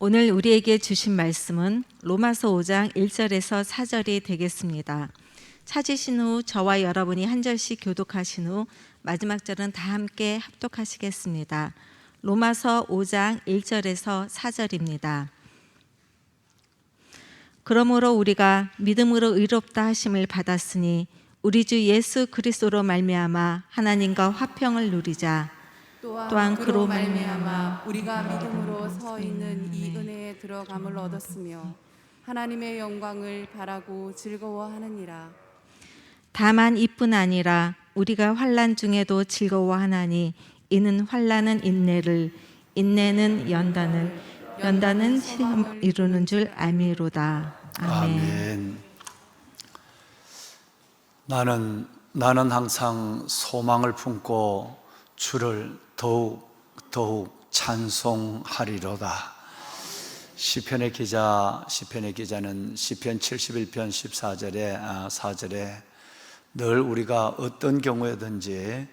오늘 우리에게 주신 말씀은 로마서 5장 1절에서 4절이 되겠습니다. 찾으신 후 저와 여러분이 한 절씩 교독하신 후 마지막 절은 다 함께 합독하시겠습니다. 로마서 5장 1절에서 4절입니다. 그러므로 우리가 믿음으로 의롭다 하심을 받았으니 우리 주 예수 그리스도로 말미암아 하나님과 화평을 누리자. 또한 그로 말미암아 우리가 믿음으로 서 있는 이 은혜에 들어감을 얻었으며 하나님의 영광을 바라고 즐거워하느니라. 다만 이뿐 아니라 우리가 환난 중에도 즐거워하나니 이는 환난은 인내를, 인내는 연단을, 연단은 시험을 이루는 줄 알미로다. 아멘. 나는 항상 소망을 품고 주를 더욱 찬송하리로다. 시편의 기자는 시편 71편 4절에 늘 우리가 어떤 경우에든지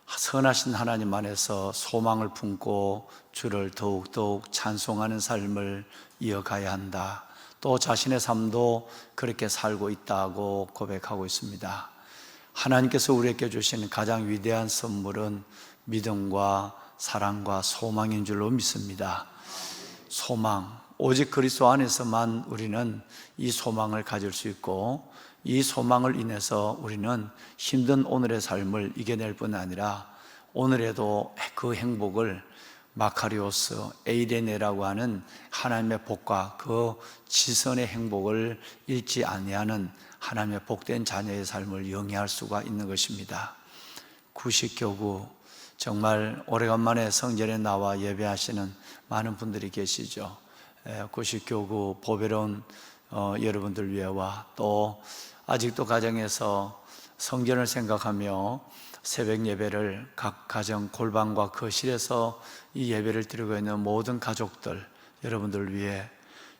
선하신 하나님 안에서 소망을 품고 주를 더욱 찬송하는 삶을 이어가야 한다. 또 자신의 삶도 그렇게 살고 있다고 고백하고 있습니다. 하나님께서 우리에게 주신 가장 위대한 선물은 믿음과 사랑과 소망인 줄로 믿습니다. 소망, 오직 그리스도 안에서만 우리는 이 소망을 가질 수 있고, 이 소망을 인해서 우리는 힘든 오늘의 삶을 이겨낼 뿐 아니라 오늘에도 그 행복을 마카리오스, 에이레네라고 하는 하나님의 복과 그 지선의 행복을 잃지 아니하는 하나님의 복된 자녀의 삶을 영위할 수가 있는 것입니다. 구식교구, 정말 오래간만에 성전에 나와 예배하시는 많은 분들이 계시죠. 구식교구 보배로운 여러분들 위해와 또 아직도 가정에서 성전을 생각하며 새벽 예배를 각 가정 골방과 거실에서 이 예배를 드리고 있는 모든 가족들, 여러분들 위해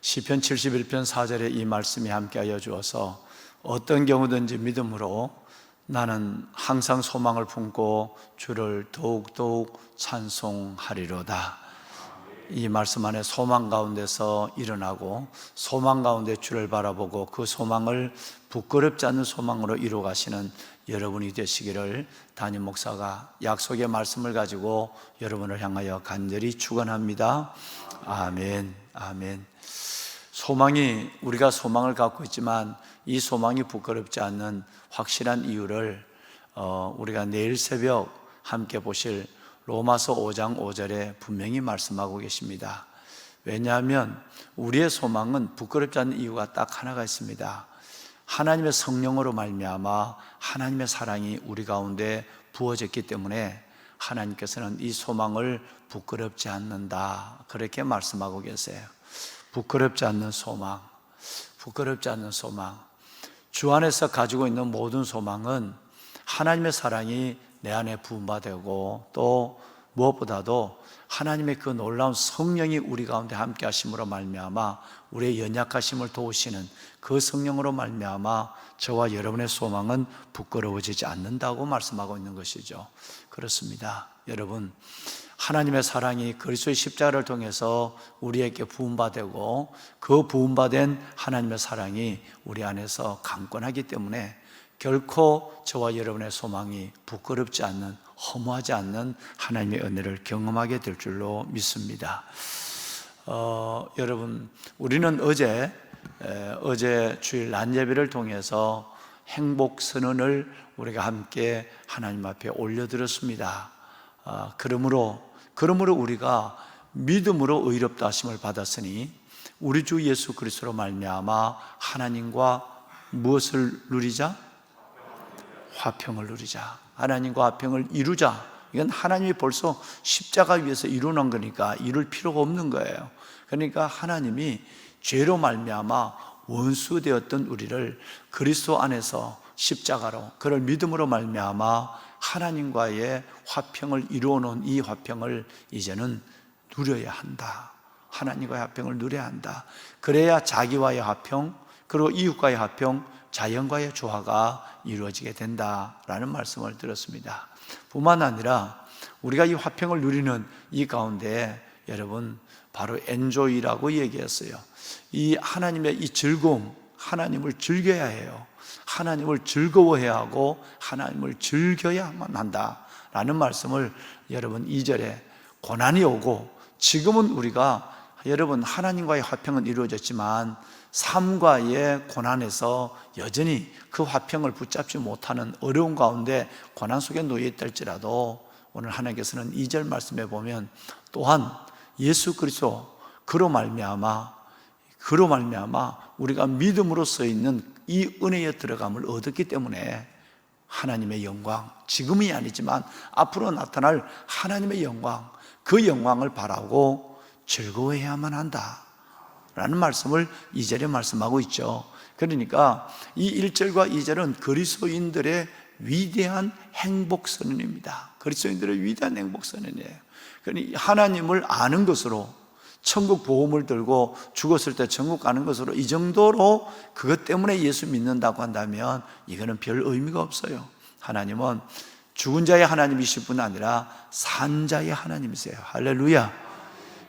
시편 71편 4절에 이 말씀이 함께하여 주어서 어떤 경우든지 믿음으로 나는 항상 소망을 품고 주를 더욱 찬송하리로다. 이 말씀 안에 소망 가운데서 일어나고 소망 가운데 주를 바라보고 그 소망을 부끄럽지 않는 소망으로 이루어가시는 여러분이 되시기를 담임 목사가 약속의 말씀을 가지고 여러분을 향하여 간절히 축원합니다. 아멘. 아멘. 소망이, 우리가 소망을 갖고 있지만 이 소망이 부끄럽지 않는 확실한 이유를 우리가 내일 새벽 함께 보실 로마서 5장 5절에 분명히 말씀하고 계십니다. 왜냐하면 우리의 소망은 부끄럽지 않는 이유가 딱 하나가 있습니다. 하나님의 성령으로 말미암아 하나님의 사랑이 우리 가운데 부어졌기 때문에 하나님께서는 이 소망을 부끄럽지 않는다, 그렇게 말씀하고 계세요. 부끄럽지 않는 소망, 부끄럽지 않는 소망. 주 안에서 가지고 있는 모든 소망은 하나님의 사랑이 내 안에 부음받고 또 무엇보다도 하나님의 그 놀라운 성령이 우리 가운데 함께 하심으로 말미암아 우리의 연약하심을 도우시는 그 성령으로 말미암아 저와 여러분의 소망은 부끄러워지지 않는다고 말씀하고 있는 것이죠. 그렇습니다. 여러분, 하나님의 사랑이 그리스도의 십자가를 통해서 우리에게 부음받고 그 부음받은 하나님의 사랑이 우리 안에서 강권하기 때문에 결코 저와 여러분의 소망이 부끄럽지 않는, 허무하지 않는 하나님의 은혜를 경험하게 될 줄로 믿습니다. 여러분, 우리는 어제 주일 낮 예배를 통해서 행복 선언을 우리가 함께 하나님 앞에 올려드렸습니다. 그러므로 우리가 믿음으로 의롭다 하심을 받았으니 우리 주 예수 그리스도로 말미암아 하나님과 무엇을 누리자? 화평을 누리자. 하나님과 화평을 이루자. 이건 하나님이 벌써 십자가 위에서 이루는 거니까 이룰 필요가 없는 거예요. 그러니까 하나님이 죄로 말미암아 원수 되었던 우리를 그리스도 안에서 십자가로, 그를 믿음으로 말미암아 하나님과의 화평을 이루어 놓은 이 화평을 이제는 누려야 한다. 하나님과의 화평을 누려야 한다. 그래야 자기와의 화평, 그리고 이웃과의 화평, 자연과의 조화가 이루어지게 된다라는 말씀을 드렸습니다. 뿐만 아니라 우리가 이 화평을 누리는 이 가운데 여러분, 바로 엔조이라고 얘기했어요. 이 하나님의 이 즐거움, 하나님을 즐겨야 해요. 하나님을 즐거워해야 하고 하나님을 즐겨야만 한다라는 말씀을 여러분 2절에 고난이 오고, 지금은 우리가 여러분 하나님과의 화평은 이루어졌지만 삶과의 고난에서 여전히 그 화평을 붙잡지 못하는 어려운 가운데 고난 속에 놓여 있다 할지라도, 오늘 하나님께서는 2절 말씀에 보면 또한 예수 그리스도 그로 말미암아 우리가 믿음으로 써 있는 이 은혜에 들어감을 얻었기 때문에 하나님의 영광, 지금이 아니지만 앞으로 나타날 하나님의 영광, 그 영광을 바라고 즐거워해야만 한다 라는 말씀을 2절에 말씀하고 있죠. 그러니까 이 1절과 2절은 그리스도인들의 위대한 행복선언입니다. 그리스도인들의 위대한 행복선언이에요. 그러니까 하나님을 아는 것으로, 천국 보험을 들고 죽었을 때 천국 가는 것으로, 이 정도로 그것 때문에 예수 믿는다고 한다면 이거는 별 의미가 없어요. 하나님은 죽은 자의 하나님이실 뿐 아니라 산 자의 하나님이세요. 할렐루야.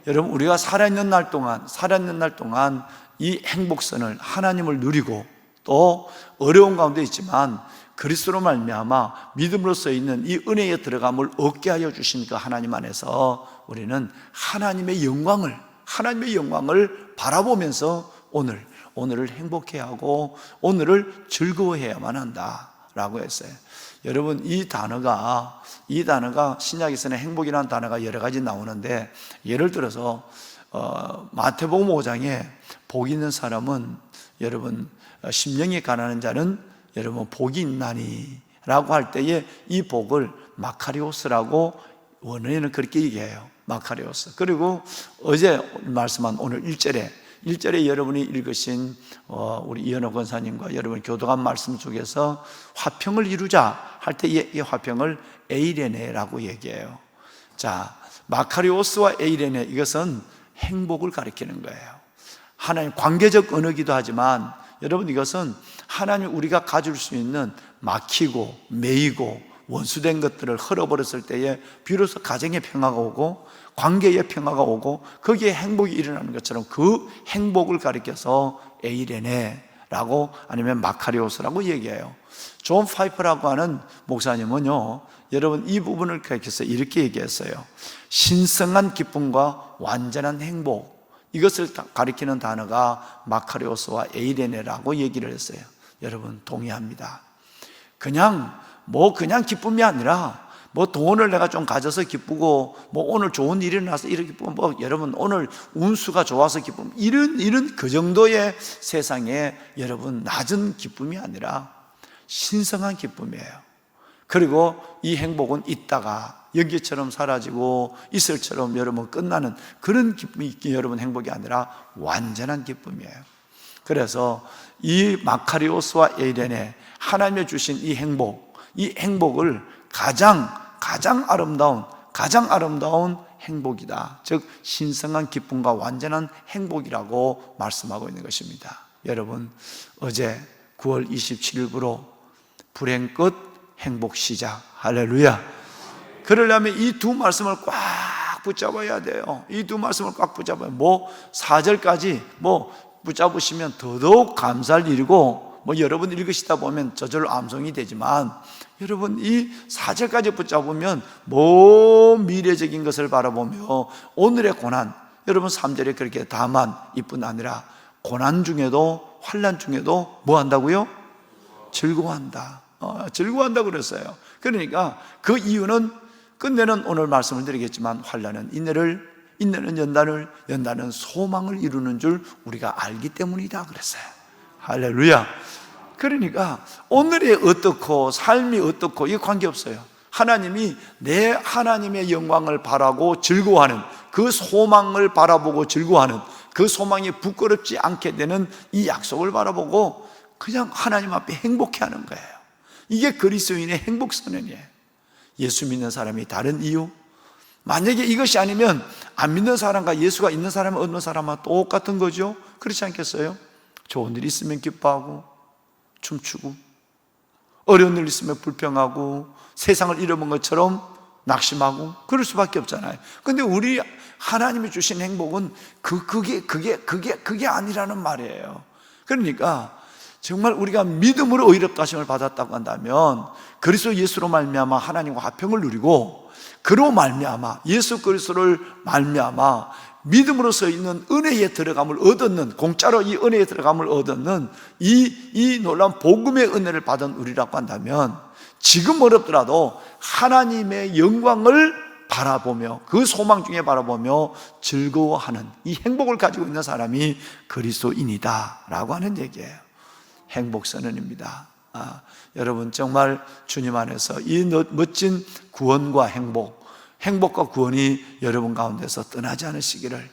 여러분, 우리가 살아있는 날 동안 이 행복선을, 하나님을 누리고 또 어려운 가운데 있지만 그리스도로 말미암아 믿음으로써 있는 이 은혜에 들어감을 얻게 하여 주신 그 하나님 안에서 우리는 하나님의 영광을 바라보면서 오늘을 행복해야 하고 오늘을 즐거워해야만 한다라고 했어요. 여러분, 이 단어가 신약에서는 행복이라는 단어가 여러 가지 나오는데, 예를 들어서 마태복음 5장에 복 있는 사람은, 여러분 심령이 가난한 자는 여러분 복이 있나니 라고 할 때에 이 복을 마카리오스라고 원어에는 그렇게 얘기해요. 마카리오스. 그리고 어제 말씀한 오늘 1절에 여러분이 읽으신 우리 이현호 권사님과 여러분 교도한 말씀 중에서 화평을 이루자 할 때 이 화평을 에이레네라고 얘기해요. 자, 마카리오스와 에이레네, 이것은 행복을 가리키는 거예요. 하나님 관계적 언어기도 하지만 여러분, 이것은 하나님 우리가 가질 수 있는 막히고 매이고 원수된 것들을 헐어버렸을 때에 비로소 가정의 평화가 오고 관계의 평화가 오고 거기에 행복이 일어나는 것처럼 그 행복을 가리켜서 에이레네라고 아니면 마카리오스라고 얘기해요. 존 파이퍼라고 하는 목사님은요, 여러분 이 부분을 가리켜서 이렇게 얘기했어요. 신성한 기쁨과 완전한 행복, 이것을 가리키는 단어가 마카리오스와 에이레네라고 얘기를 했어요. 여러분 동의합니다. 그냥 기쁨이 아니라 돈을 내가 좀 가져서 기쁘고 오늘 좋은 일이 일어나서 이렇게 기쁘고 여러분 오늘 운수가 좋아서 기쁨, 이런 그 정도의 세상에 여러분 낮은 기쁨이 아니라 신성한 기쁨이에요. 그리고 이 행복은 있다가 여기처럼 사라지고 이슬처럼 여러분 끝나는 그런 기쁨이 여러분 행복이 아니라 완전한 기쁨이에요. 그래서 이 마카리오스와 에이레네, 하나님이 주신 이 행복을 가장 아름다운 행복이다, 즉 신성한 기쁨과 완전한 행복이라고 말씀하고 있는 것입니다. 여러분, 어제 9월 27일부로 불행 끝 행복 시작. 할렐루야. 그러려면 이 두 말씀을 꽉 붙잡아야 돼요. 이 두 말씀을 꽉 붙잡아야 4절까지 붙잡으시면 더더욱 감사할 일이고, 여러분 읽으시다 보면 저절로 암송이 되지만, 여러분 이 4절까지 붙잡으면 미래적인 것을 바라보며 오늘의 고난, 여러분 3절에 그렇게 다만 이뿐 아니라 고난 중에도 환난 중에도 뭐 한다고요? 즐거워한다. 즐거워한다 그랬어요. 그러니까 그 이유는 끝내는 오늘 말씀을 드리겠지만, 환난은 인내는 연단은 소망을 이루는 줄 우리가 알기 때문이다 그랬어요. 할렐루야. 그러니까 오늘이 어떻고 삶이 어떻고 이게 관계없어요. 하나님이 내 하나님의 영광을 바라고 즐거워하는, 그 소망을 바라보고 즐거워하는, 그 소망이 부끄럽지 않게 되는 이 약속을 바라보고 그냥 하나님 앞에 행복해하는 거예요. 이게 그리스도인의 행복선언이에요. 예수 믿는 사람이 다른 이유, 만약에 이것이 아니면 안 믿는 사람과 예수가 있는 사람과 없는 사람과 똑같은 거죠. 그렇지 않겠어요? 좋은 일 있으면 기뻐하고 춤추고, 어려운 일 있으면 불평하고, 세상을 잃어본 것처럼 낙심하고 그럴 수밖에 없잖아요. 근데 우리 하나님이 주신 행복은 그게 아니라는 말이에요. 그러니까 정말 우리가 믿음으로 의롭다 하심을 받았다고 한다면 그리스도 예수로 말미암아 하나님과 화평을 누리고 그로 말미암아 예수 그리스도를 말미암아 믿음으로서 있는 은혜에 들어감을 얻었는, 공짜로 이 은혜에 들어감을 얻었는 이 놀라운 복음의 은혜를 받은 우리라고 한다면 지금 어렵더라도 하나님의 영광을 바라보며 그 소망 중에 바라보며 즐거워하는 이 행복을 가지고 있는 사람이 그리스도인이다 라고 하는 얘기예요. 행복 선언입니다. 여러분 정말 주님 안에서 이 멋진 구원과 행복과 구원이 여러분 가운데서 떠나지 않으시기를,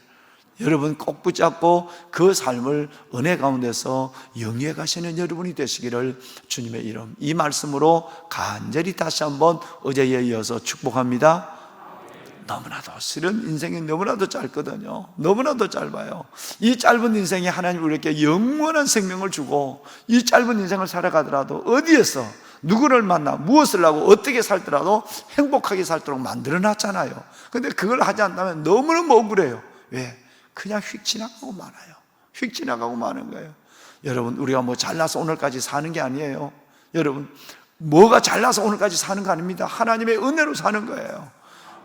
여러분 꼭 붙잡고 그 삶을 은혜 가운데서 영위해 가시는 여러분이 되시기를 주님의 이름 이 말씀으로 간절히 다시 한번 어제에 이어서 축복합니다. 너무나도 실은 인생이 너무나도 짧거든요. 너무나도 짧아요. 이 짧은 인생에 하나님 우리에게 영원한 생명을 주고 이 짧은 인생을 살아가더라도 어디에서 누구를 만나 무엇을 하고 어떻게 살더라도 행복하게 살도록 만들어 놨잖아요. 근데 그걸 하지 않다면 너무너무 억울해요. 왜? 그냥 휙 지나가고 말아요. 휙 지나가고 마는 거예요. 여러분 우리가 뭐 잘나서 오늘까지 사는 게 아니에요. 여러분 뭐가 잘나서 오늘까지 사는 거 아닙니다. 하나님의 은혜로 사는 거예요.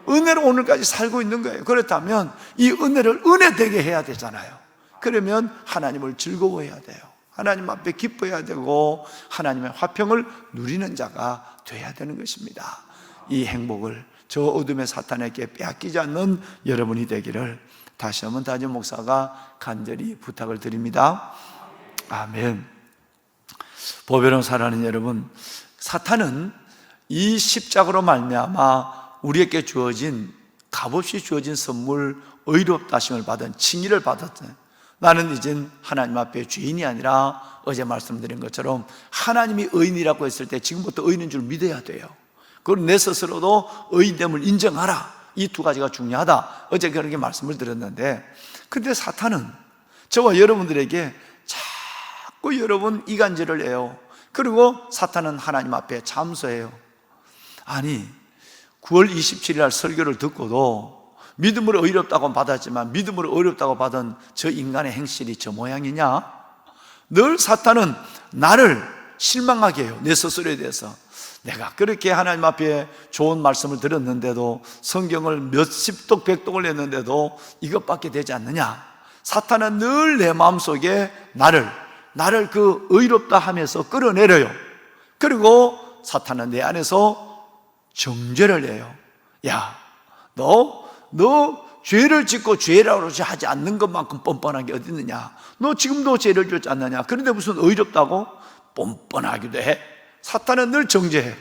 은혜로 오늘까지 살고 있는 거예요. 그렇다면 이 은혜를 은혜되게 해야 되잖아요. 그러면 하나님을 즐거워해야 돼요. 하나님 앞에 기뻐해야 되고 하나님의 화평을 누리는 자가 돼야 되는 것입니다. 이 행복을 저 어둠의 사탄에게 빼앗기지 않는 여러분이 되기를 다시 한번 다진 목사가 간절히 부탁을 드립니다. 아멘. 보배로 살아가는 여러분, 사탄은 이 십자가로 말미암아 우리에게 주어진 값없이 주어진 선물, 의롭다 하심을 받은 칭의를 받았어요. 나는 이젠 하나님 앞에 죄인이 아니라 어제 말씀드린 것처럼 하나님이 의인이라고 했을 때 지금부터 의인인 줄 믿어야 돼요. 그리고 내 스스로도 의인됨을 인정하라. 이 두 가지가 중요하다. 어제 그렇게 말씀을 드렸는데, 근데 사탄은 저와 여러분들에게 자꾸 여러분 이간질을 해요. 그리고 사탄은 하나님 앞에 참소해요. 아니 9월 27일 날 설교를 듣고도 믿음으로 의롭다고 받았지만 믿음으로 의롭다고 받은 저 인간의 행실이 저 모양이냐? 늘 사탄은 나를 실망하게 해요. 내 스스로에 대해서. 내가 그렇게 하나님 앞에 좋은 말씀을 들었는데도, 성경을 몇십 독 백독을 했는데도 이것밖에 되지 않느냐? 사탄은 늘 내 마음속에 나를 그 의롭다 하면서 끌어내려요. 그리고 사탄은 내 안에서 정죄를 해요. 야, 너 죄를 짓고 죄라고 하지 않는 것만큼 뻔뻔한 게 어디 있느냐? 너 지금도 죄를 짓지 않느냐? 그런데 무슨 의롭다고? 뻔뻔하기도 해. 사탄은 늘 정죄해요.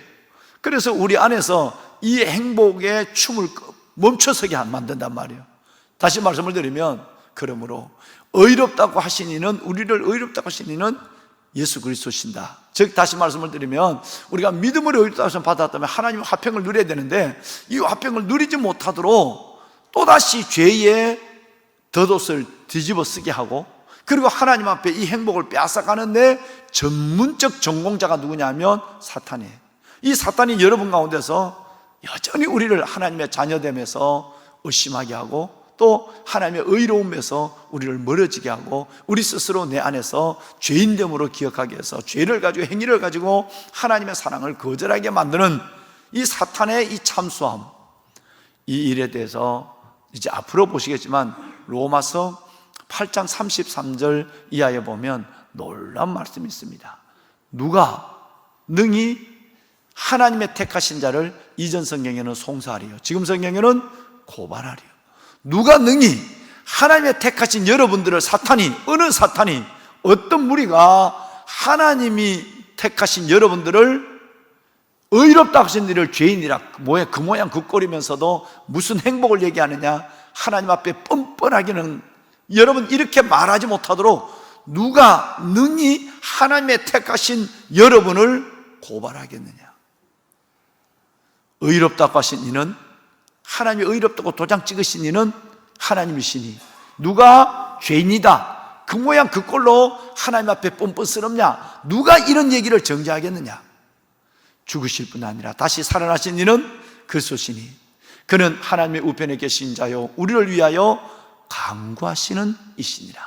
그래서 우리 안에서 이 행복의 춤을 멈춰서게 만든단 말이에요. 다시 말씀을 드리면, 그러므로 의롭다고 하신 이는, 우리를 의롭다고 하신 이는 예수 그리스도신다. 즉 다시 말씀을 드리면, 우리가 믿음으로 의롭다고 받았다면 하나님의 화평을 누려야 되는데, 이 화평을 누리지 못하도록 또다시 죄의 덧옷을 뒤집어 쓰게 하고, 그리고 하나님 앞에 이 행복을 빼앗아가는데 전문적 전공자가 누구냐면 사탄이에요. 이 사탄이 여러분 가운데서 여전히 우리를 하나님의 자녀됨에서 의심하게 하고, 또 하나님의 의로움에서 우리를 멀어지게 하고, 우리 스스로 내 안에서 죄인됨으로 기억하게 해서 죄를 가지고, 행위를 가지고 하나님의 사랑을 거절하게 만드는 이 사탄의 이 참수함, 이 일에 대해서 이제 앞으로 보시겠지만 로마서 8장 33절 이하에 보면 놀라운 말씀이 있습니다. 누가 능히 하나님의 택하신 자를, 이전 성경에는 송사하리요, 지금 성경에는 고발하리요. 누가 능히 하나님의 택하신 여러분들을 어느 사탄이, 어떤 무리가 하나님이 택하신 여러분들을 의롭다 하신 일을 죄인이라 그 모양 그 꼴이면서도 무슨 행복을 얘기하느냐? 하나님 앞에 뻔뻔하기는, 여러분 이렇게 말하지 못하도록 누가 능히 하나님의 택하신 여러분을 고발하겠느냐? 의롭다고 하신 이는, 하나님이 의롭다고 도장 찍으신 이는 하나님이시니 누가 죄인이다, 그 모양 그 꼴로 하나님 앞에 뻔뻔스럽냐? 누가 이런 얘기를 정죄하겠느냐? 죽으실 뿐 아니라 다시 살아나신 이는 그리스도시니 그는 하나님의 우편에 계신 자요 우리를 위하여 간구하시는 이시니라.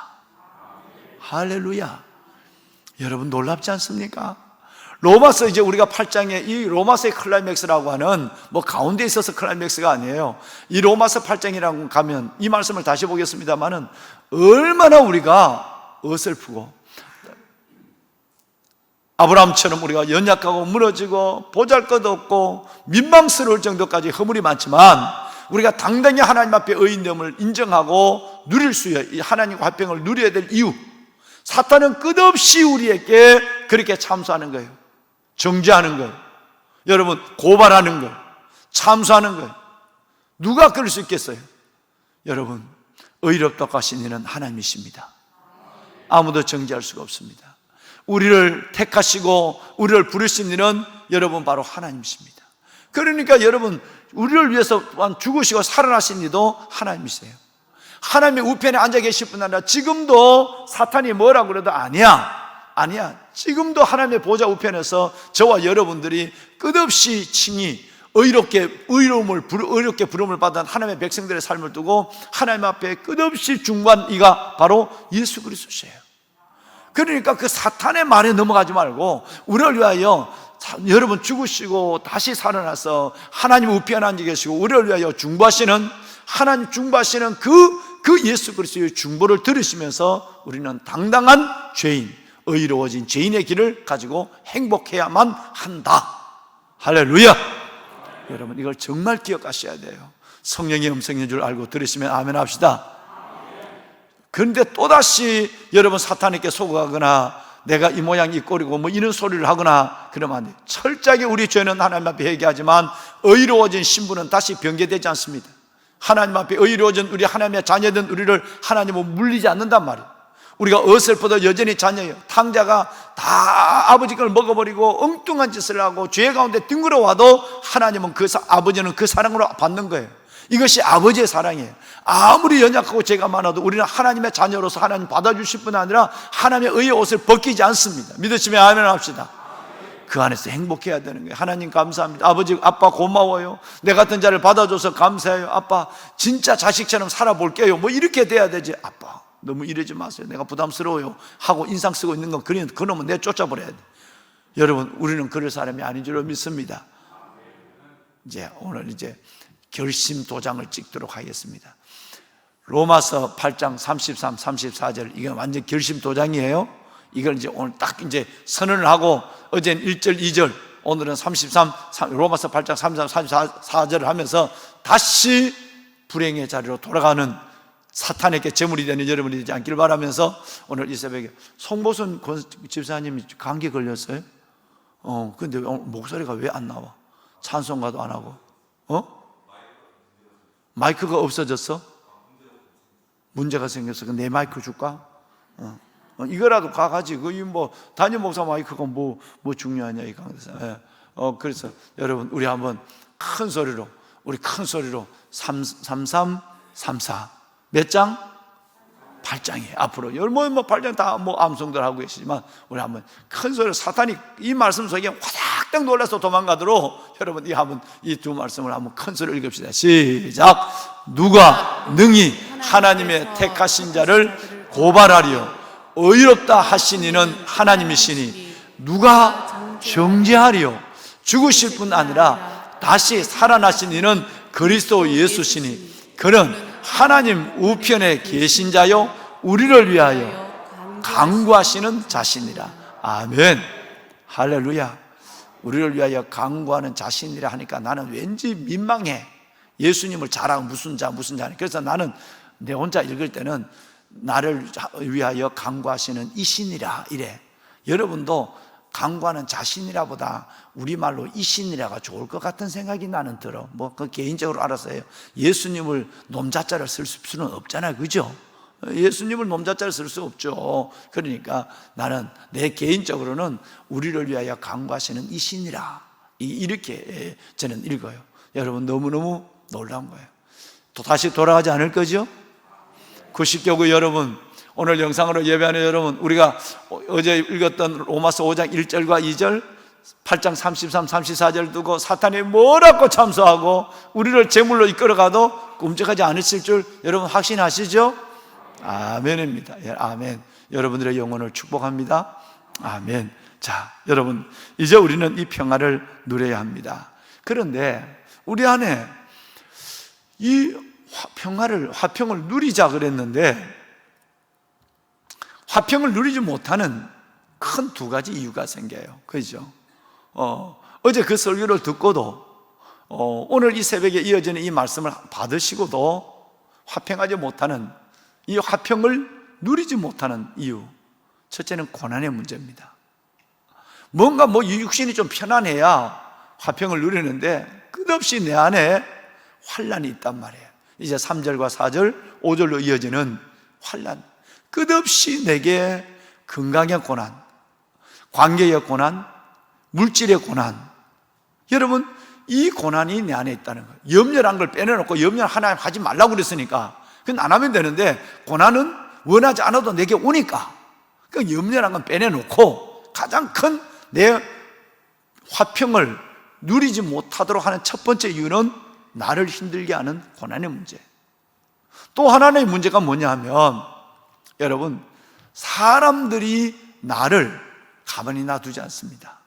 할렐루야. 여러분 놀랍지 않습니까? 로마서 이제 우리가 8장에 이 로마서의 클라이맥스라고 하는 뭐 가운데 있어서 클라이맥스가 아니에요. 이 로마서 8장이라고 가면 이 말씀을 다시 보겠습니다만은 얼마나 우리가 어설프고 아브라함처럼 우리가 연약하고 무너지고 보잘것없고 민망스러울 정도까지 허물이 많지만 우리가 당당히 하나님 앞에 의인됨을 인정하고 누릴 수 있어요. 이 하나님과 화평을 누려야 될 이유, 사탄은 끝없이 우리에게 그렇게 참수하는 거예요. 정죄하는 거예요. 여러분 고발하는 거예요. 참수하는 거예요. 누가 그럴 수 있겠어요? 여러분 의롭다고 하신 이는 하나님이십니다. 아무도 정죄할 수가 없습니다. 우리를 택하시고 우리를 부르신 이는 여러분 바로 하나님이십니다. 그러니까 여러분 우리를 위해서 죽으시고 살아나신 이도 하나님이세요. 하나님의 우편에 앉아 계실 뿐 아니라 지금도 사탄이 뭐라고 그래도 아니야. 지금도 하나님의 보좌 우편에서 저와 여러분들이 끝없이 칭히 의롭게 부름을 받은 하나님의 백성들의 삶을 두고 하나님 앞에 끝없이 중보한 이가 바로 예수 그리스도예요. 그러니까 그 사탄의 말에 넘어가지 말고 우리를 위하여 여러분 죽으시고 다시 살아나서 하나님 우편에 앉아 계시고 우리를 위하여 중보하시는 하나님 중보하시는 그 예수 그리스도의 중보를 들으시면서 우리는 당당한 죄인, 의로워진 죄인의 길을 가지고 행복해야만 한다. 할렐루야. 여러분 이걸 정말 기억하셔야 돼요. 성령의 음성인 줄 알고 들으시면 아멘 합시다. 그런데 또다시 여러분 사탄에게 속아가거나 내가 이 모양 이 꼴이고 뭐 이런 소리를 하거나 그러면 안 돼요. 철저하게 우리 죄는 하나님 앞에 회개하지만 의로워진 신분은 다시 변개되지 않습니다. 하나님 앞에 의로워진 우리 하나님의 자녀된 우리를 하나님은 물리지 않는단 말이에요. 우리가 어설퍼도 여전히 자녀예요. 탕자가 다 아버지 걸 먹어버리고 엉뚱한 짓을 하고 죄 가운데 뒹굴어와도 하나님은 아버지는 그 사랑으로 받는 거예요. 이것이 아버지의 사랑이에요. 아무리 연약하고 죄가 많아도 우리는 하나님의 자녀로서 하나님 받아주실 뿐 아니라 하나님의 의의 옷을 벗기지 않습니다. 믿으시면 아멘 합시다. 그 안에서 행복해야 되는 거예요. 하나님 감사합니다. 아버지, 아빠 고마워요. 내 같은 자를 받아줘서 감사해요. 아빠 진짜 자식처럼 살아볼게요. 뭐 이렇게 돼야 되지. 아빠 너무 이러지 마세요. 내가 부담스러워요 하고 인상 쓰고 있는 건 그놈은 내 쫓아버려야 돼. 여러분 우리는 그럴 사람이 아닌 줄 믿습니다. 오늘 결심 도장을 찍도록 하겠습니다. 로마서 8장 33, 34절 이게 완전 결심 도장이에요. 이걸 오늘 딱 선언을 하고 어제는 1절, 2절, 오늘은 로마서 8장 33, 34절을 하면서 다시 불행의 자리로 돌아가는 사탄에게 제물이 되는 여러분이 되지 않기를 바라면서 오늘 이 새벽에 송보순 집사님이 감기 걸렸어요. 근데 목소리가 왜 안 나와? 찬송가도 안 하고. 마이크가 없어졌어? 문제가 생겼어. 내 마이크 줄까? 이거라도 가가지고 담임 목사 마이크가 뭐 중요하냐 이 강대사. 그래서 여러분 우리 한번 큰 소리로 3334 몇 장? 8장이에요. 앞으로 8장 다 암송들 하고 계시지만 우리 한번 큰 소리로 사탄이 이 말씀 속에 화닥닥 놀라서 도망가도록 여러분 이 두 말씀을 한번 큰 소리로 읽읍시다. 시작. 누가 능히 하나님의 택하신 자를 고발하리요 의롭다 하신 이는 하나님이시니 누가 정죄하리요 죽으실 뿐 아니라 다시 살아나신 이는 그리스도 예수시니 그는 하나님 우편에 계신 자요 우리를 위하여 간구하시는 자신이라. 아멘. 할렐루야. 우리를 위하여 간구하는 자신이라 하니까 나는 왠지 민망해. 예수님을 자랑 무슨 자 그래서 나는 내 혼자 읽을 때는 나를 위하여 간구하시는 이신이라 이래. 여러분도 간구하는 자신이라 보다 우리말로 이신이라가 좋을 것 같은 생각이 나는 들어. 그 개인적으로 알아서 해요. 예수님을 놈자자를 쓸 수는 없잖아요. 그죠? 예수님을 놈자자를 쓸 수 없죠. 그러니까 나는 내 개인적으로는 우리를 위하여 간구하시는 이신이라 이렇게 저는 읽어요. 여러분 너무너무 놀라운 거예요. 또 다시 돌아가지 않을 거죠? 90교구 여러분, 오늘 영상으로 예배하는 여러분, 우리가 어제 읽었던 로마서 5장 1절과 2절 8장 33, 34절 두고 사탄이 뭐라고 참소하고 우리를 제물로 이끌어가도 끔찍하지 않으실 줄 여러분 확신하시죠? 아멘입니다. 아멘. 여러분들의 영혼을 축복합니다. 아멘. 자, 여러분, 이제 우리는 이 평화를 누려야 합니다. 그런데 우리 안에 이 화평을 누리자 그랬는데 화평을 누리지 못하는 큰 두 가지 이유가 생겨요. 그죠? 어제 그 설교를 듣고도 오늘 이 새벽에 이어지는 이 말씀을 받으시고도 화평하지 못하는, 이 화평을 누리지 못하는 이유, 첫째는 고난의 문제입니다. 뭔가 이 육신이 좀 편안해야 화평을 누리는데 끝없이 내 안에 환난이 있단 말이에요. 이제 3절과 4절, 5절로 이어지는 환난, 끝없이 내게 건강의 고난, 관계의 고난, 물질의 고난. 여러분, 이 고난이 내 안에 있다는 거예요. 염려란 걸 빼내놓고, 염려 하나님 하지 말라고 그랬으니까 그건 안 하면 되는데, 고난은 원하지 않아도 내게 오니까 그 염려란 건 빼내놓고 가장 큰 내 화평을 누리지 못하도록 하는 첫 번째 이유는 나를 힘들게 하는 고난의 문제. 또 하나의 문제가 뭐냐 하면, 여러분, 사람들이 나를 가만히 놔두지 않습니다.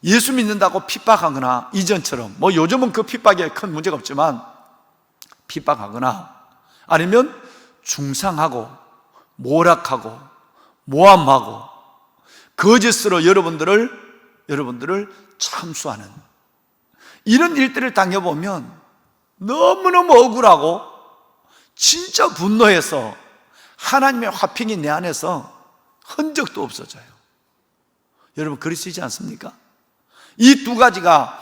예수 믿는다고 핍박하거나, 이전처럼 요즘은 그 핍박에 큰 문제가 없지만 핍박하거나, 아니면 중상하고 모락하고 모함하고 거짓으로 여러분들을 참수하는 이런 일들을 당해보면 너무너무 억울하고 진짜 분노해서 하나님의 화평이 내 안에서 흔적도 없어져요. 여러분, 그러시지 않습니까? 이 두 가지가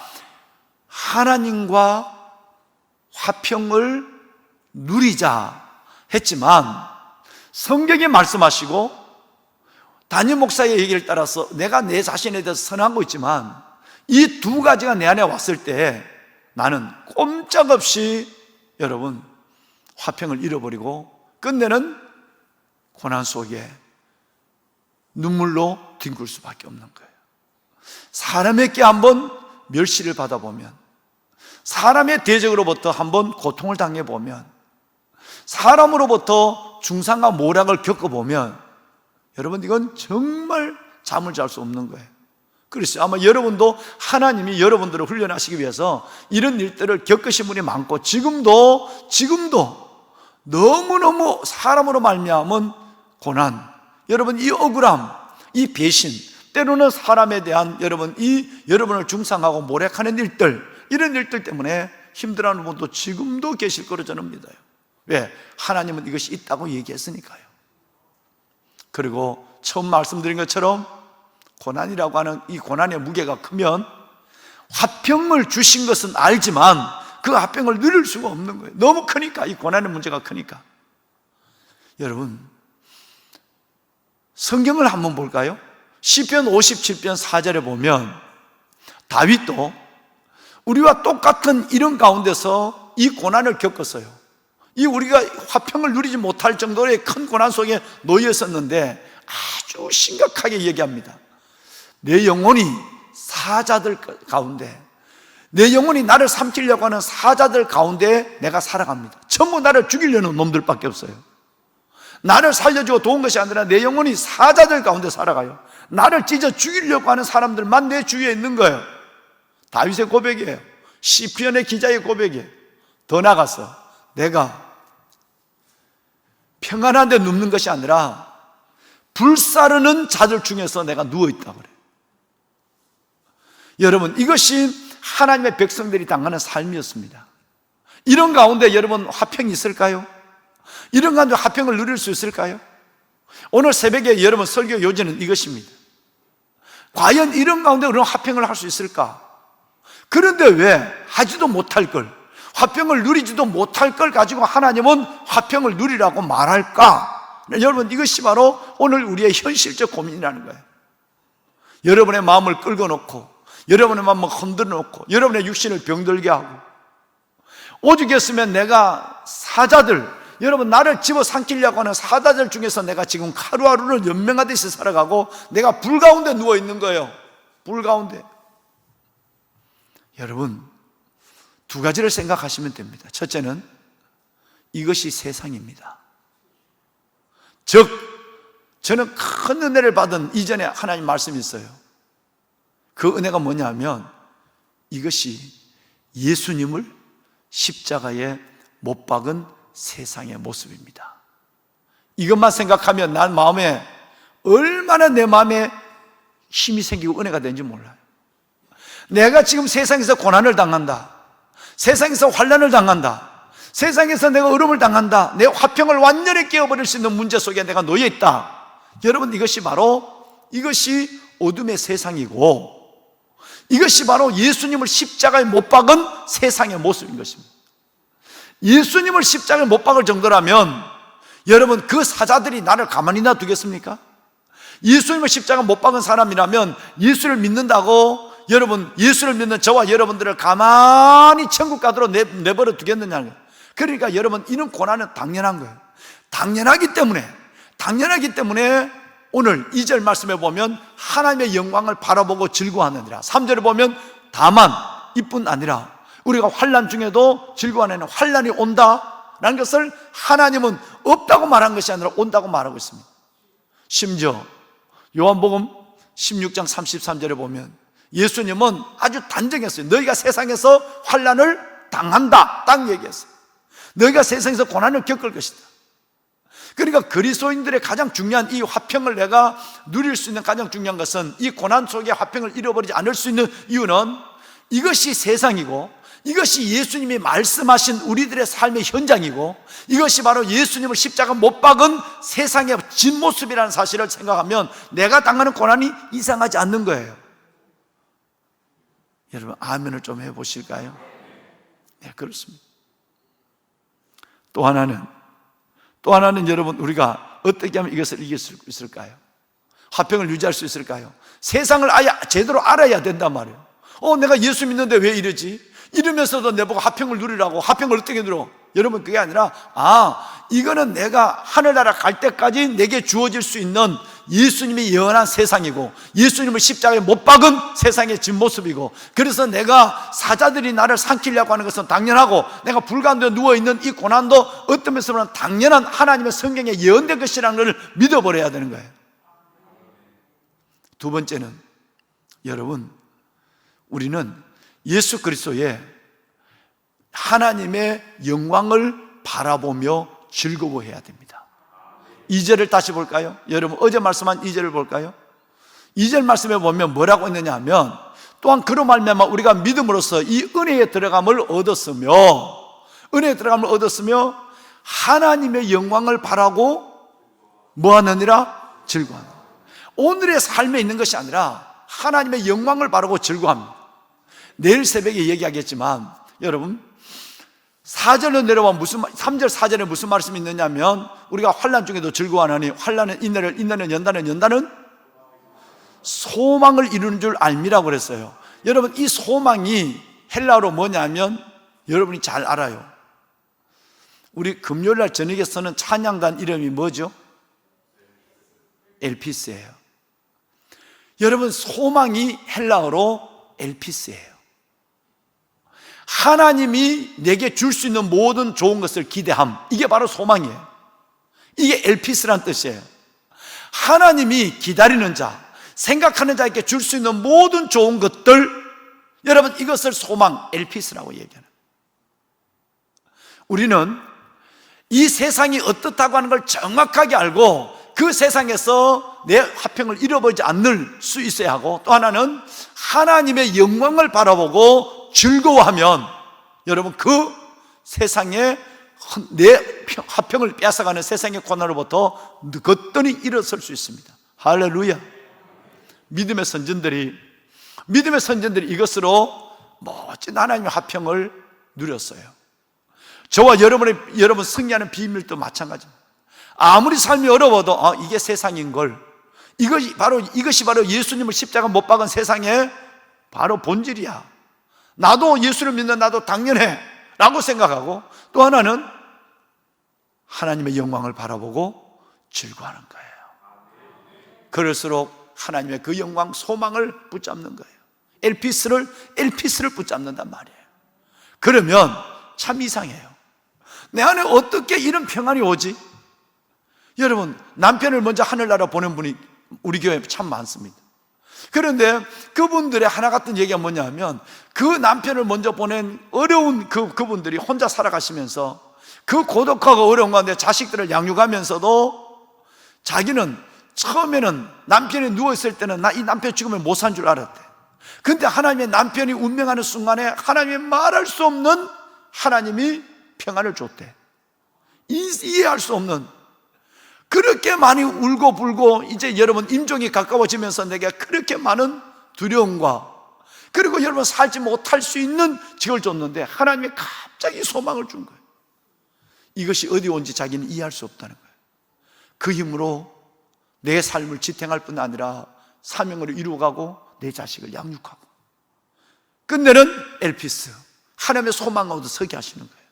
하나님과 화평을 누리자 했지만, 성경이 말씀하시고 담임 목사의 얘기를 따라서 내가 내 자신에 대해서 선한 거 있지만, 이 두 가지가 내 안에 왔을 때 나는 꼼짝없이 여러분 화평을 잃어버리고 끝내는 고난 속에 눈물로 뒹굴 수밖에 없는 거예요. 사람에게 한번 멸시를 받아보면, 사람의 대적으로부터 한번 고통을 당해보면, 사람으로부터 중상과 모락을 겪어보면, 여러분, 이건 정말 잠을 잘 수 없는 거예요. 그래서 아마 여러분도 하나님이 여러분들을 훈련하시기 위해서 이런 일들을 겪으신 분이 많고, 지금도 너무너무 사람으로 말미암은 고난, 여러분, 이 억울함, 이 배신, 때로는 사람에 대한 여러분을 중상하고 모략하는 일들, 이런 일들 때문에 힘들어하는 분도 지금도 계실 거로 저는 믿어요. 왜? 하나님은 이것이 있다고 얘기했으니까요. 그리고 처음 말씀드린 것처럼 고난이라고 하는 이 고난의 무게가 크면 화평을 주신 것은 알지만 그 화평을 누릴 수가 없는 거예요. 너무 크니까, 이 고난의 문제가 크니까. 여러분, 성경을 한번 볼까요? 시편 57편 4절에 보면 다윗도 우리와 똑같은 이런 가운데서 이 고난을 겪었어요. 이 우리가 화평을 누리지 못할 정도의 큰 고난 속에 놓여 있었는데 아주 심각하게 얘기합니다. 내 영혼이 사자들 가운데, 내 영혼이 나를 삼키려고 하는 사자들 가운데 내가 살아갑니다. 전부 나를 죽이려는 놈들밖에 없어요. 나를 살려주고 도운 것이 아니라 내 영혼이 사자들 가운데 살아가요. 나를 찢어 죽이려고 하는 사람들만 내 주위에 있는 거예요. 다윗의 고백이에요. 시편의 기자의 고백이에요. 더 나아가서 내가 평안한 데 눕는 것이 아니라 불사르는 자들 중에서 내가 누워있다고 그래요. 여러분, 이것이 하나님의 백성들이 당하는 삶이었습니다. 이런 가운데 여러분 화평이 있을까요? 이런 가운데 화평을 누릴 수 있을까요? 오늘 새벽에 여러분 설교 요지는 이것입니다. 과연 이런 가운데 우리는 화평을 할 수 있을까? 그런데 왜 하지도 못할 걸, 화평을 누리지도 못할 걸 가지고 하나님은 화평을 누리라고 말할까? 여러분, 이것이 바로 오늘 우리의 현실적 고민이라는 거예요. 여러분의 마음을 끌고 놓고, 여러분의 마음을 흔들어 놓고, 여러분의 육신을 병들게 하고, 오죽했으면 내가 사자들, 여러분 나를 집어삼키려고 하는 사자들 중에서 내가 지금 하루하루를 연명하듯이 살아가고 내가 불 가운데 누워있는 거예요. 불 가운데. 여러분, 두 가지를 생각하시면 됩니다. 첫째는 이것이 세상입니다. 즉, 저는 큰 은혜를 받은 이전에 하나님 말씀이 있어요. 그 은혜가 뭐냐면 이것이 예수님을 십자가에 못 박은 세상의 모습입니다. 이것만 생각하면 난 마음에 얼마나 내 마음에 힘이 생기고 은혜가 되는지 몰라요. 내가 지금 세상에서 고난을 당한다, 세상에서 환난을 당한다, 세상에서 내가 어려움을 당한다, 내 화평을 완전히 깨어버릴 수 있는 문제 속에 내가 놓여 있다. 여러분, 이것이 바로 이것이 어둠의 세상이고 이것이 바로 예수님을 십자가에 못 박은 세상의 모습인 것입니다. 예수님을 십자가에 못 박을 정도라면 여러분, 그 사자들이 나를 가만히 놔두겠습니까? 예수님을 십자가에 못 박은 사람이라면 예수를 믿는다고 여러분, 예수를 믿는 저와 여러분들을 가만히 천국 가도록 내버려 두겠느냐는 거예요. 그러니까 여러분, 이런 고난은 당연한 거예요. 당연하기 때문에 오늘 2절 말씀에 보면 하나님의 영광을 바라보고 즐거워하느니라. 3절에 보면 다만 이뿐 아니라 우리가 환난 중에도 즐거워하는 환난이 온다라는 것을 하나님은 없다고 말한 것이 아니라 온다고 말하고 있습니다. 심지어 요한복음 16장 33절에 보면 예수님은 아주 단정했어요. 너희가 세상에서 환난을 당한다, 딱 얘기했어요. 너희가 세상에서 고난을 겪을 것이다. 그러니까 그리스도인들의 가장 중요한 이 화평을 내가 누릴 수 있는 가장 중요한 것은 이 고난 속에 화평을 잃어버리지 않을 수 있는 이유는 이것이 세상이고 이것이 예수님이 말씀하신 우리들의 삶의 현장이고 이것이 바로 예수님을 십자가 못 박은 세상의 진모습이라는 사실을 생각하면 내가 당하는 고난이 이상하지 않는 거예요. 여러분, 아멘을 좀 해보실까요? 네, 그렇습니다. 또 하나는 여러분, 우리가 어떻게 하면 이것을 이길 수 있을까요? 화평을 유지할 수 있을까요? 세상을 아예 제대로 알아야 된단 말이에요. 내가 예수 믿는데 왜 이러지? 이러면서도 내보고 화평을 누리라고. 화평을 어떻게 누려? 여러분, 그게 아니라 이거는 내가 하늘나라 갈 때까지 내게 주어질 수 있는 예수님이 영원한 세상이고 예수님을 십자가에 못 박은 세상의 진모습이고, 그래서 내가 사자들이 나를 삼키려고 하는 것은 당연하고 내가 불 가운데 누워있는 이 고난도 어떤 면에서는 당연한 하나님의 성경에 예언된 것이라는 것을 믿어버려야 되는 거예요. 두 번째는 여러분, 우리는 예수 그리스도의 하나님의 영광을 바라보며 즐거워해야 됩니다. 2절을 다시 볼까요? 여러분, 어제 말씀한 2절을 볼까요? 2절 말씀에 보면 뭐라고 했느냐 하면, 또한 그로 말미암아 우리가 믿음으로써 이 은혜에 들어감을 얻었으며 하나님의 영광을 바라고 뭐하느니라? 즐거워합니다. 오늘의 삶에 있는 것이 아니라 하나님의 영광을 바라고 즐거워합니다. 내일 새벽에 얘기하겠지만 여러분, 4절로 내려와 3절 4절에 무슨 말씀이 있느냐면 우리가 환난 중에도 즐거워하나니 환난은 인내는 연다는 소망을 이루는 줄 알미라고 그랬어요. 여러분, 이 소망이 헬라어로 뭐냐면 여러분이 잘 알아요. 우리 금요일날 저녁에 쓰는 찬양단 이름이 뭐죠? 엘피스예요. 여러분, 소망이 헬라어로 엘피스예요. 하나님이 내게 줄 수 있는 모든 좋은 것을 기대함, 이게 바로 소망이에요. 이게 엘피스란 뜻이에요. 하나님이 기다리는 자, 생각하는 자에게 줄 수 있는 모든 좋은 것들, 여러분, 이것을 소망, 엘피스라고 얘기하는 거예요. 우리는 이 세상이 어떻다고 하는 걸 정확하게 알고 그 세상에서 내 화평을 잃어버리지 않을 수 있어야 하고, 또 하나는 하나님의 영광을 바라보고 즐거워하면 여러분, 그 세상에 내 화평을 뺏어가는 세상의 고난으로부터 거뜬히 일어설 수 있습니다. 할렐루야. 믿음의 선진들이 이것으로 멋진 하나님의 화평을 누렸어요. 저와 여러분 승리하는 비밀도 마찬가지입니다. 아무리 삶이 어려워도 이게 세상인 걸, 이것이 바로 예수님을 십자가 못 박은 세상의 바로 본질이야. 나도 예수를 믿는 나도 당연해 라고 생각하고, 또 하나는 하나님의 영광을 바라보고 즐거워하는 거예요. 그럴수록 하나님의 그 영광, 소망을 붙잡는 거예요. 엘피스를 붙잡는단 말이에요. 그러면 참 이상해요. 내 안에 어떻게 이런 평안이 오지? 여러분, 남편을 먼저 하늘나라 보낸 분이 우리 교회에 참 많습니다. 그런데 그분들의 하나 같은 얘기가 뭐냐면, 그 남편을 먼저 보낸 어려운 그분들이 혼자 살아가시면서 그 고독하고 어려운 가운데 자식들을 양육하면서도 자기는 처음에는 남편이 누워있을 때는 나 이 남편 죽으면 못 산 줄 알았대. 근데 하나님의 남편이 운명하는 순간에 하나님의 말할 수 없는 하나님이 평안을 줬대. 이해할 수 없는, 그렇게 많이 울고 불고 이제 여러분 임종이 가까워지면서 내게 그렇게 많은 두려움과, 그리고 여러분 살지 못할 수 있는 직을 줬는데 하나님이 갑자기 소망을 준 거예요. 이것이 어디 온지 자기는 이해할 수 없다는 거예요. 그 힘으로 내 삶을 지탱할 뿐 아니라 사명을 이루어가고 내 자식을 양육하고, 끝내는 엘피스, 하나님의 소망 가운데 서게 하시는 거예요.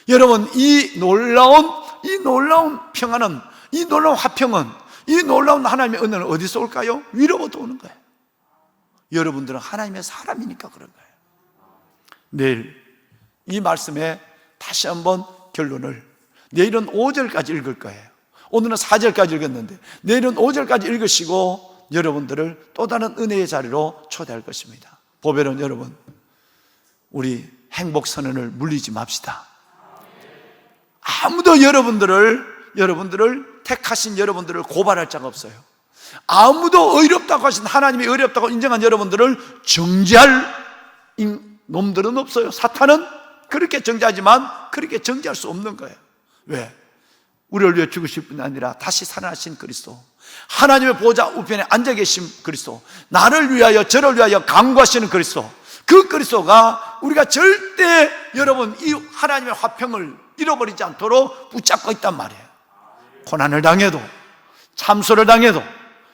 여러분, 이 놀라운 평안은, 이 놀라운 화평은, 이 놀라운 하나님의 은혜는 어디서 올까요? 위로부터 오는 거예요. 여러분들은 하나님의 사람이니까 그런 거예요. 내일 이 말씀에 다시 한번 결론을, 내일은 5절까지 읽을 거예요. 오늘은 4절까지 읽었는데 내일은 5절까지 읽으시고 여러분들을 또 다른 은혜의 자리로 초대할 것입니다. 보배는 여러분, 우리 행복 선언을 물리지 맙시다. 아무도 여러분들을 택하신 여러분들을 고발할 자가 없어요. 아무도 의롭다고 하신 하나님이 의롭다고 인정한 여러분들을 정죄할 놈들은 없어요. 사탄은 그렇게 정죄하지만 그렇게 정죄할 수 없는 거예요. 왜? 우리를 위해 죽으실 뿐 아니라 다시 살아나신 그리스도, 하나님의 보좌 우편에 앉아 계신 그리스도, 나를 위하여 저를 위하여 강구하시는 그리스도, 그 그리스도가 우리가 절대 여러분 이 하나님의 화평을 잃어버리지 않도록 붙잡고 있단 말이에요. 고난을 당해도, 참소를 당해도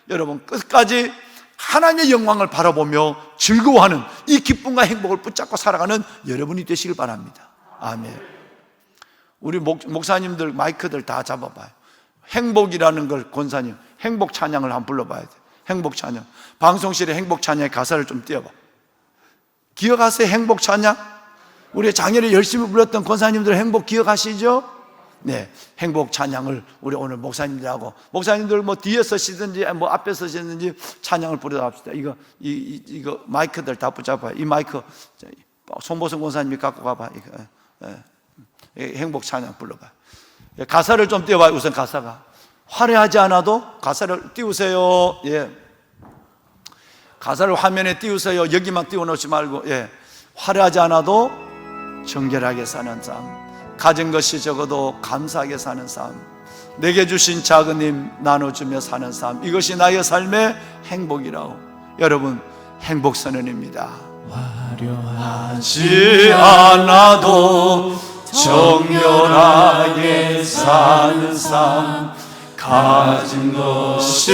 여러분 끝까지 하나님의 영광을 바라보며 즐거워하는 이 기쁨과 행복을 붙잡고 살아가는 여러분이 되시길 바랍니다. 아멘. 우리 목사님들 마이크들 다 잡아봐요. 행복이라는 걸, 권사님 행복 찬양을 한번 불러봐야 돼. 행복 찬양, 방송실에 행복 찬양의 가사를 좀 띄워봐. 기억하세요? 행복 찬양? 우리 작년에 열심히 불렀던 권사님들 행복 기억하시죠? 네, 행복 찬양을 우리 오늘 목사님들하고, 목사님들 뭐 뒤에 서시든지 뭐 앞에 서시든지 찬양을 부르다 합시다. 이거 마이크들 다 붙잡아요. 이 마이크 손보성 권사님이 갖고 가봐. 이거 행복 찬양 불러봐. 가사를 좀 띄워봐요. 우선 가사가 화려하지 않아도 가사를 띄우세요. 예, 가사를 화면에 띄우세요. 여기만 띄워놓지 말고. 예, 화려하지 않아도 정결하게 사는 삶, 가진 것이 적어도 감사하게 사는 삶, 내게 주신 작은 힘 나눠주며 사는 삶, 이것이 나의 삶의 행복이라고. 여러분, 행복 선언입니다. 화려하지 않아도 정결하게 사는 삶, 가진 것이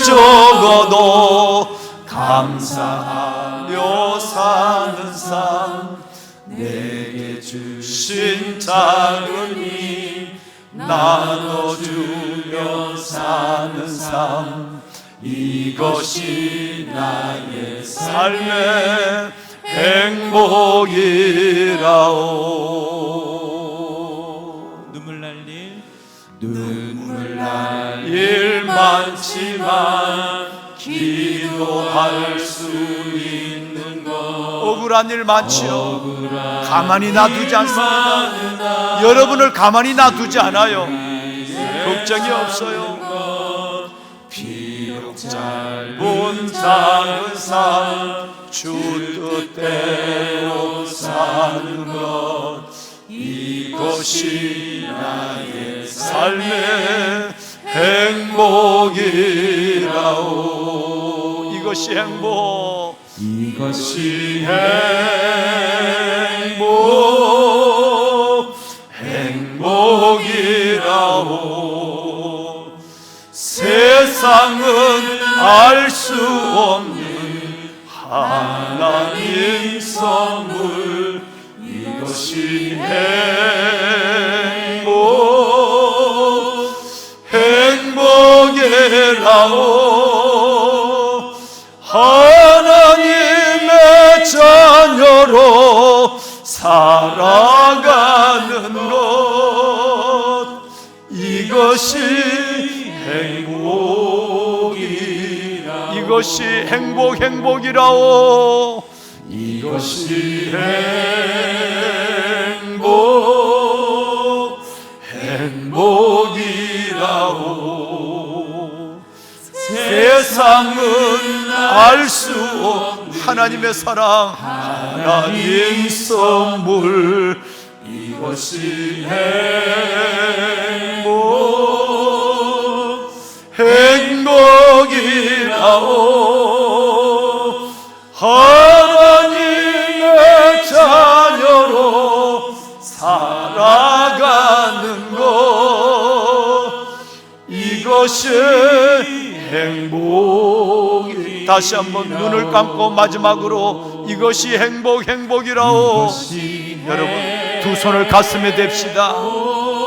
적어도 감사하며 사는 삶, 내게 주신 작은 힘 나눠주며 사는 삶, 이것이 나의 삶의 행복이라오. 눈물 날 일 많지만 기도할 수 있는 것, 억울한 일 많지요. 가만히 놔두지 않습니다. 여러분을 가만히 놔두지 않아요. 걱정이 없어요. 비록 짧은 작은 삶, 주 뜻대로 사는 것, 이것이 나의 삶의 행복이라오. 이것이 행복, 이것이 행복이라오. 세상은 알 수 없는 하나님 선물, 이것이 행복이라오. 하나님의 자녀로 살아가는 것, 이것이 행복이라. 이것이 행복이라오. 이것이 행복이라오. 세상은 알 수 없는 하나님의 사랑, 하나님 선물, 이것이 행복이라오. 하나님의 자녀로 살아가는 것, 이것이 행복이. 다시 한번 눈을 감고 마지막으로 이것이 행복이라오. 여러분, 두 손을 가슴에 댑시다.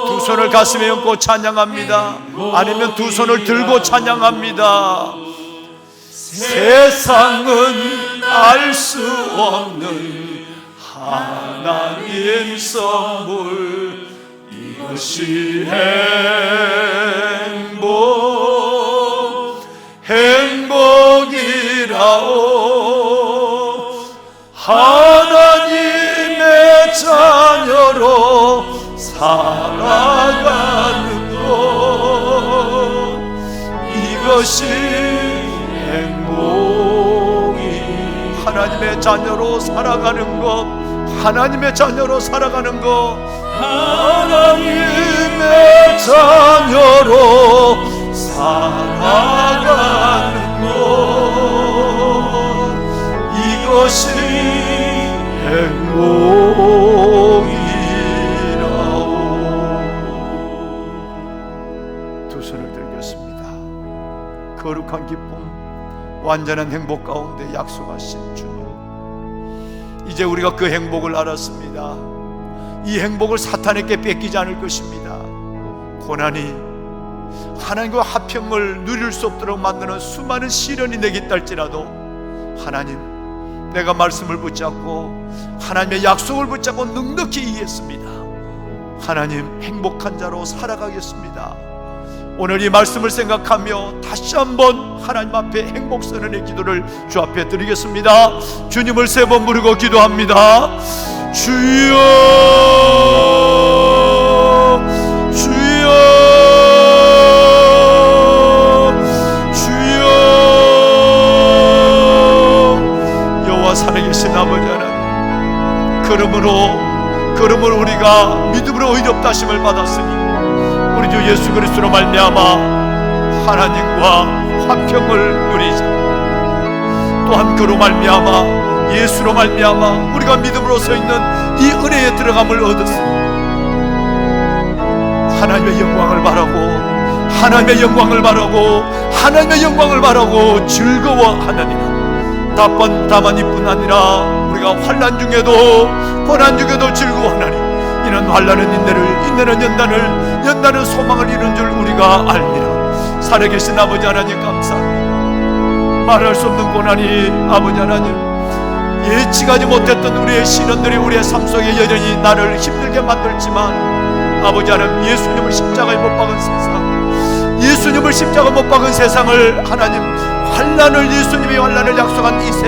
두 손을 가슴에 얹고 찬양합니다. 아니면 두 손을 들고 찬양합니다. 세상은 알 수 없는 하나님 선물, 이것이 행복이라오. 하나님의 자녀로 살아가는 것, 이것이 행복이. 하나님의 자녀로 살아가는 것, 하나님의 자녀로 살아가는 것, 하나님의 자녀로 살아가는 것, 이것이 행복이라오. 두 손을 들겠습니다. 거룩한 기쁨, 완전한 행복 가운데 약속하신 주님, 이제 우리가 그 행복을 알았습니다. 이 행복을 사탄에게 뺏기지 않을 것입니다. 고난이 하나님과 화평을 누릴 수 없도록 만드는 수많은 시련이 내게 있다 할지라도, 하나님, 내가 말씀을 붙잡고 하나님의 약속을 붙잡고 넉넉히 이기겠습니다. 하나님, 행복한 자로 살아가겠습니다. 오늘 이 말씀을 생각하며 다시 한번 하나님 앞에 행복 선언의 기도를 주 앞에 드리겠습니다. 주님을 세 번 부르고 기도합니다. 주여, 주여, 주여. 여호와 살아계신 아버지 하나님, 그러므로 우리가 믿음으로 의롭다 하심을 받았으니 우리 주 예수 그리스도로 말미암아 하나님과 화평을 누리자. 또한 그로 말미암아, 예수로 말미암아 우리가 믿음으로 서 있는 이 은혜에 들어감을 얻었으니 하나님의 영광을 바라고, 하나님의 영광을 바라고, 하나님의 영광을 바라고 즐거워하느니라. 다만 이뿐 아니라 우리가 환난 중에도 고난 중에도 즐거워하나니, 이는 환난은 인내는 연단은 소망을 이룬 줄 우리가 알미라. 살아계신 아버지 하나님 감사합니다. 말할 수 없는 고난이 아버지 하나님, 예측하지 못했던 우리의 시련들이 우리의 삶 속에 여전히 나를 힘들게 만들지만, 아버지 하나님, 예수님을 십자가에 못 박은 세상, 예수님을 십자가 못 박은 세상을 하나님, 예수님이 환난을 약속한 이 세상